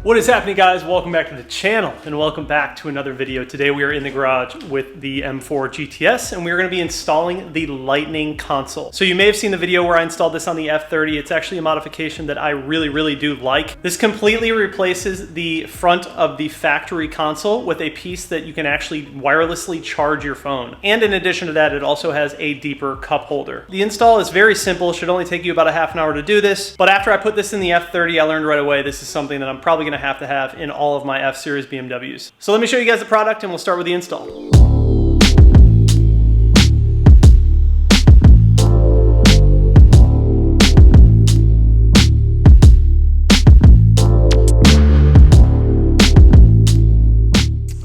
What is happening, guys? Welcome back to the channel and welcome back to another video. Today we are in the garage with the M4 GTS and we're going to be installing the Lightning console. So you may have seen the video where I installed this on the F30. It's actually a modification that I really do like. This completely replaces the front of the factory console with a piece that you can actually wirelessly charge your phone. And in addition to that, it also has a deeper cup holder. The install is very simple. It should only take you about a half an hour to do this. But after I put this in the F30, I learned right away this is something that I'm probably going to have in all of my F-Series BMWs. So let me show you guys the product and we'll start with the install.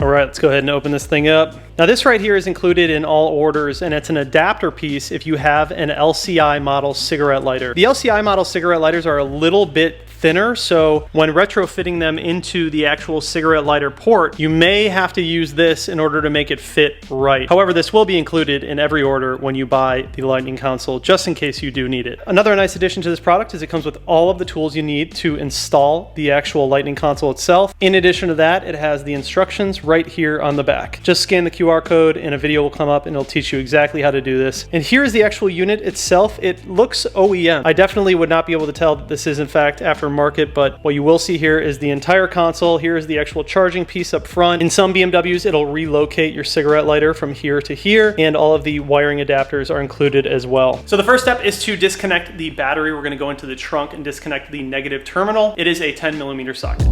All right, let's go ahead and open this thing up. Now this right here is included in all orders and it's an adapter piece if you have an LCI model cigarette lighter. The LCI model cigarette lighters are a little bit thinner, so when retrofitting them into the actual cigarette lighter port, you may have to use this in order to make it fit right. However, this will be included in every order when you buy the Lightning console, just in case you do need it. Another nice addition to this product is it comes with all of the tools you need to install the actual Lightning console itself. In addition to that, it has the instructions right here on the back. Just scan the QR code and a video will come up and it'll teach you exactly how to do this. And here's the actual unit itself. It looks OEM. I definitely would not be able to tell that this is in fact aftermarket, but what you will see here is the entire console. Here is the actual charging piece up front. In some BMWs, it'll relocate your cigarette lighter from here to here, and all of the wiring adapters are included as well. So the first step is to disconnect the battery. We're going to go into the trunk and disconnect the negative terminal. It is a 10mm socket.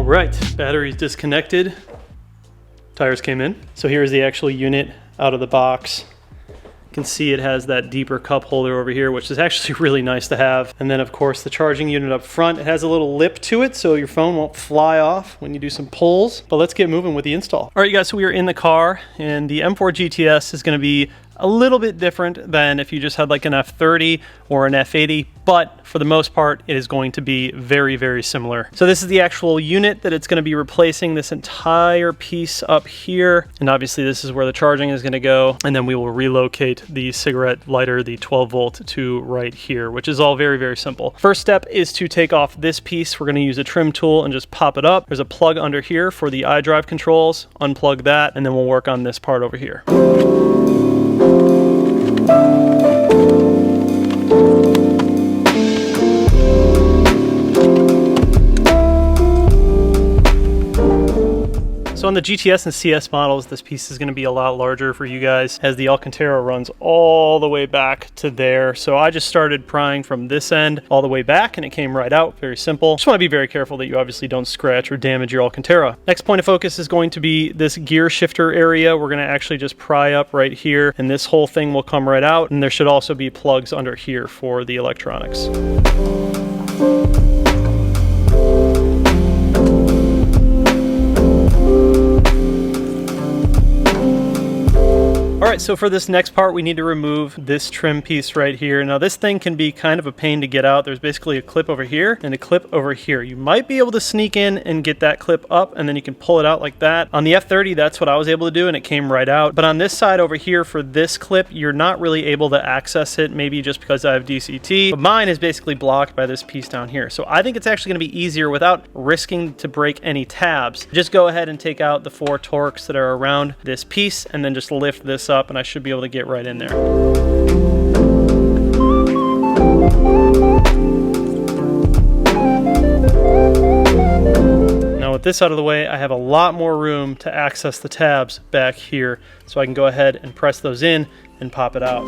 Right, battery's disconnected. Tires came in. So here's the actual unit out of the box. You can see it has that deeper cup holder over here, which is actually really nice to have. And then of course the charging unit up front, it has a little lip to it so your phone won't fly off when you do some pulls. But let's get moving with the install. All right, you guys, so we are in the car and the M4 GTS is going to be a little bit different than if you just had like an F30 or an F80, but for the most part, it is going to be very similar. So this is the actual unit that it's going to be replacing, this entire piece up here. And obviously this is where the charging is going to go. And then we will relocate the cigarette lighter, the 12 volt to right here, which is all very simple. First step is to take off this piece. We're going to use a trim tool and just pop it up. There's a plug under here for the iDrive controls. Unplug that, and then we'll work on this part over here. So on the GTS and CS models, this piece is going to be a lot larger for you guys as the Alcantara runs all the way back to there. So I just started prying from this end all the way back and it came right out. Very simple. Just want to be very careful that you obviously don't scratch or damage your Alcantara. Next point of focus is going to be this gear shifter area. We're going to actually just pry up right here and this whole thing will come right out. And there should also be plugs under here for the electronics. All right, so for this next part, we need to remove this trim piece right here. Now this thing can be kind of a pain to get out. There's basically a clip over here and a clip over here. You might be able to sneak in and get that clip up and then you can pull it out like that. On the F30, that's what I was able to do and it came right out. But on this side over here for this clip, you're not really able to access it, maybe just because I have DCT. But mine is basically blocked by this piece down here. So I think it's actually gonna be easier without risking to break any tabs. Just go ahead and take out the 4 Torx that are around this piece and then just lift this up and I should be able to get right in there. Now with this out of the way, I have a lot more room to access the tabs back here. So I can go ahead and press those in and pop it out.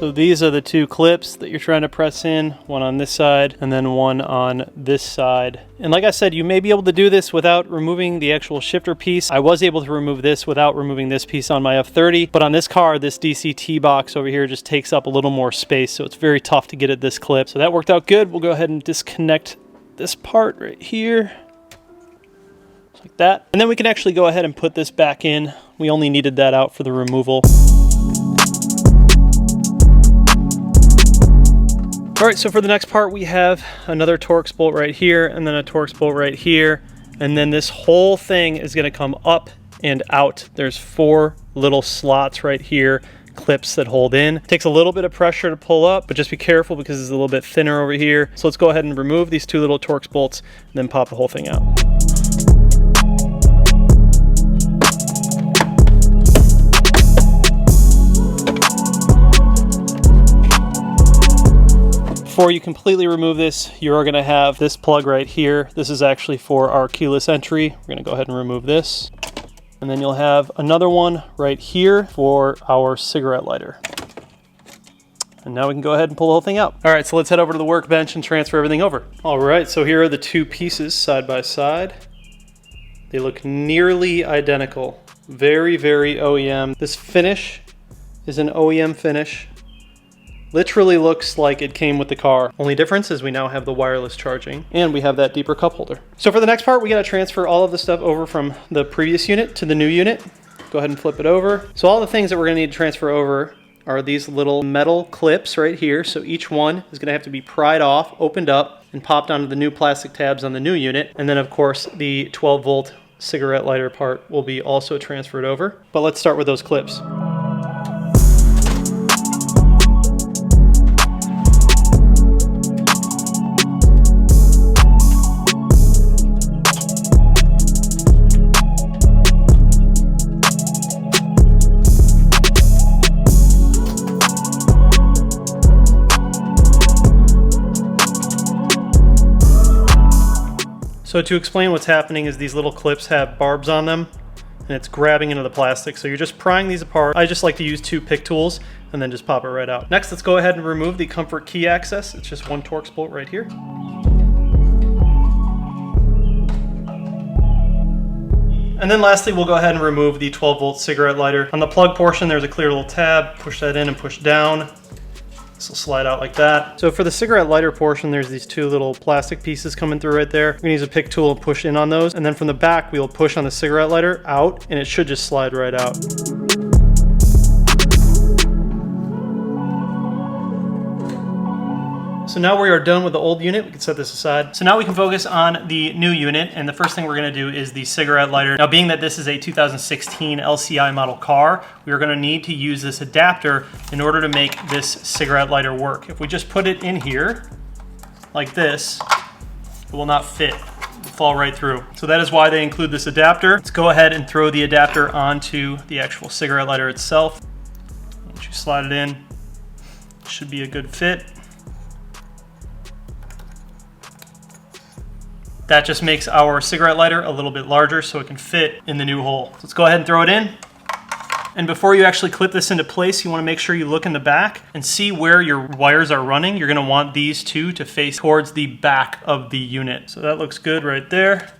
So So these are the two clips that you're trying to press in, one on this side and then one on this side. And like I said, you may be able to do this without removing the actual shifter piece. I was able to remove this without removing this piece on my F30, but on this car, this DCT box over here just takes up a little more space, so it's very tough to get at this clip. So that worked out good. We'll go ahead and disconnect this part right here, just like that. And then we can actually go ahead and put this back in. We only needed that out for the removal. All right, so for the next part, we have another Torx bolt right here, and then a Torx bolt right here, and then this whole thing is gonna come up and out. There's 4 little slots right here, clips that hold in. It takes a little bit of pressure to pull up, but just be careful because it's a little bit thinner over here. So let's go ahead and remove these 2 little Torx bolts, and then pop the whole thing out. Before you completely remove this, you're going to have this plug right here. This is actually for our keyless entry. We're going to go ahead and remove this. And then you'll have another one right here for our cigarette lighter. And now we can go ahead and pull the whole thing out. All right, so let's head over to the workbench and transfer everything over. All right, so here are the 2 pieces side by side. They look nearly identical. Very, very OEM. This finish is an OEM finish. Literally looks like it came with the car. Only difference is we now have the wireless charging and we have that deeper cup holder. So for the next part, we gotta transfer all of the stuff over from the previous unit to the new unit. Go ahead and flip it over. So all the things that we're gonna need to transfer over are these little metal clips right here. So each one is gonna have to be pried off, opened up, and popped onto the new plastic tabs on the new unit. And then of course, the 12-volt cigarette lighter part will be also transferred over. But let's start with those clips. So to explain what's happening is these little clips have barbs on them and it's grabbing into the plastic. So you're just prying these apart. I just like to use 2 pick tools and then just pop it right out. Next, let's go ahead and remove the comfort key access. It's just 1 Torx bolt right here. And then lastly, we'll go ahead and remove the 12-volt cigarette lighter. On the plug portion, there's a clear little tab. Push that in and push down. This will slide out like that. So for the cigarette lighter portion, there's these 2 little plastic pieces coming through right there. We're gonna use a pick tool and push in on those. And then from the back, we'll push on the cigarette lighter out and it should just slide right out. So now we are done with the old unit. We can set this aside. So now we can focus on the new unit. And the first thing we're gonna do is the cigarette lighter. Now being that this is a 2016 LCI model car, we are gonna need to use this adapter in order to make this cigarette lighter work. If we just put it in here, like this, it will not fit. It'll fall right through. So that is why they include this adapter. Let's go ahead and throw the adapter onto the actual cigarette lighter itself. Once you slide it in, it should be a good fit. That just makes our cigarette lighter a little bit larger so it can fit in the new hole. So let's go ahead and throw it in. And before you actually clip this into place, you want to make sure you look in the back and see where your wires are running. You're going to want these 2 to face towards the back of the unit. So that looks good right there.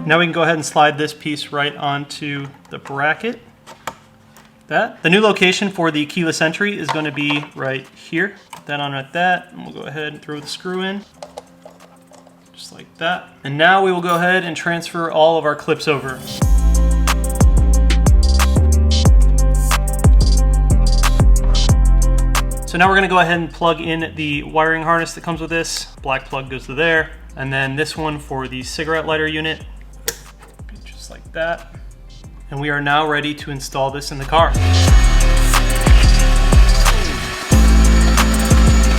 Now we can go ahead and slide this piece right onto the bracket. The new location for the keyless entry is going to be right here. Put that on right that, and we'll go ahead and throw the screw in, just like that. And now we will go ahead and transfer all of our clips over. So now we're going to go ahead and plug in the wiring harness that comes with this. Black plug goes to there, and then this one for the cigarette lighter unit, just like that. And we are now ready to install this in the car.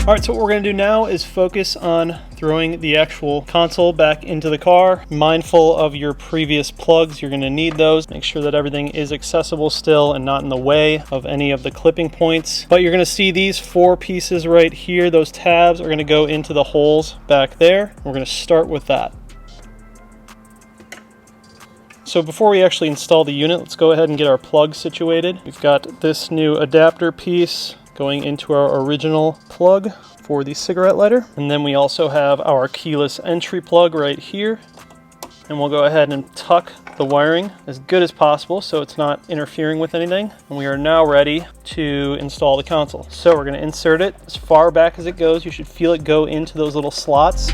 All right, so what we're gonna do now is focus on throwing the actual console back into the car. Mindful of your previous plugs, you're gonna need those. Make sure that everything is accessible still and not in the way of any of the clipping points. But you're gonna see these 4 pieces right here. Those tabs are gonna go into the holes back there. We're gonna start with that. So before we actually install the unit, let's go ahead and get our plug situated. We've got this new adapter piece going into our original plug for the cigarette lighter. And then we also have our keyless entry plug right here. And we'll go ahead and tuck the wiring as good as possible so it's not interfering with anything. And we are now ready to install the console. So we're gonna insert it as far back as it goes. You should feel it go into those little slots.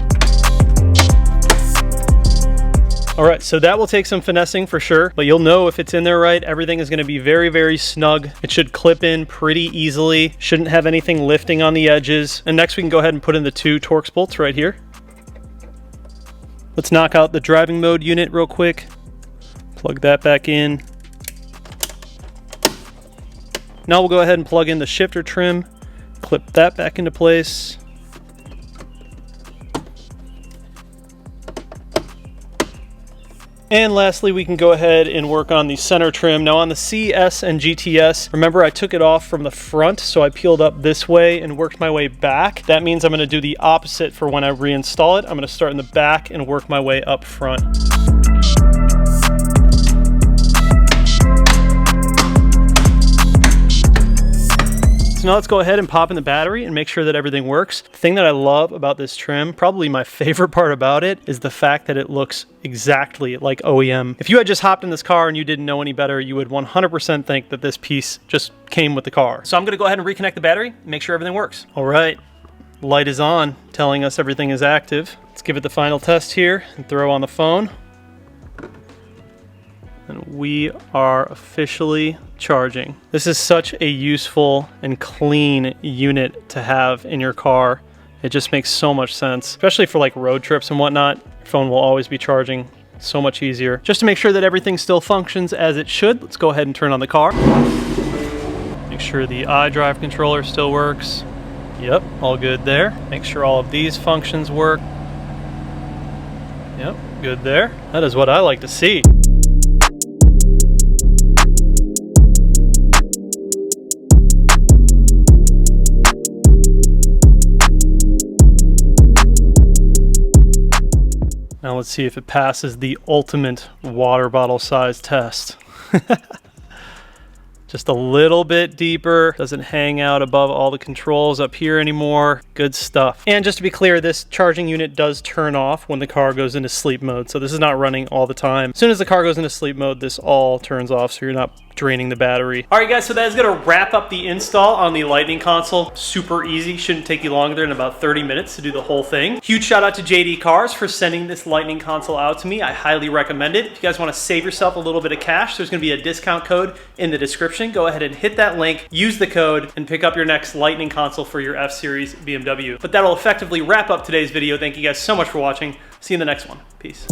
All right, so that will take some finessing for sure, but you'll know if it's in there right. Everything is gonna be very, very snug. It should clip in pretty easily. Shouldn't have anything lifting on the edges. And next we can go ahead and put in the 2 Torx bolts right here. Let's knock out the driving mode unit real quick. Plug that back in. Now we'll go ahead and plug in the shifter trim, clip that back into place. And lastly, we can go ahead and work on the center trim. Now on the CS and GTS, remember I took it off from the front, so I peeled up this way and worked my way back. That means I'm gonna do the opposite for when I reinstall it. I'm gonna start in the back and work my way up front. So now let's go ahead and pop in the battery and make sure that everything works. The thing that I love about this trim, probably my favorite part about it, is the fact that it looks exactly like OEM. If you had just hopped in this car and you didn't know any better, you would 100% think that this piece just came with the car. So I'm gonna go ahead and reconnect the battery and make sure everything works. All right, light is on, telling us everything is active. Let's give it the final test here and throw on the phone. And we are officially charging. This is such a useful and clean unit to have in your car. It just makes so much sense, especially for like road trips and whatnot. Your phone will always be charging so much easier. Just to make sure that everything still functions as it should, let's go ahead and turn on the car. Make sure the iDrive controller still works. Yep, all good there. Make sure all of these functions work. Yep, good there. That is what I like to see. Now let's see if it passes the ultimate water bottle size test. Just a little bit deeper, doesn't hang out above all the controls up here anymore. Good stuff. And just to be clear, this charging unit does turn off when the car goes into sleep mode. So this is not running all the time. As soon as the car goes into sleep mode, this all turns off, so you're not draining the battery. All right guys, so that is gonna wrap up the install on the Lightning console. Super easy, shouldn't take you longer than about 30 minutes to do the whole thing. Huge shout out to JD Cars for sending this Lightning console out to me. I highly recommend it. If you guys wanna save yourself a little bit of cash, there's gonna be a discount code in the description. Go ahead and hit that link, use the code, and pick up your next Lightning console for your F-Series BMW. But that'll effectively wrap up today's video. Thank you guys so much for watching. See you in the next one. Peace.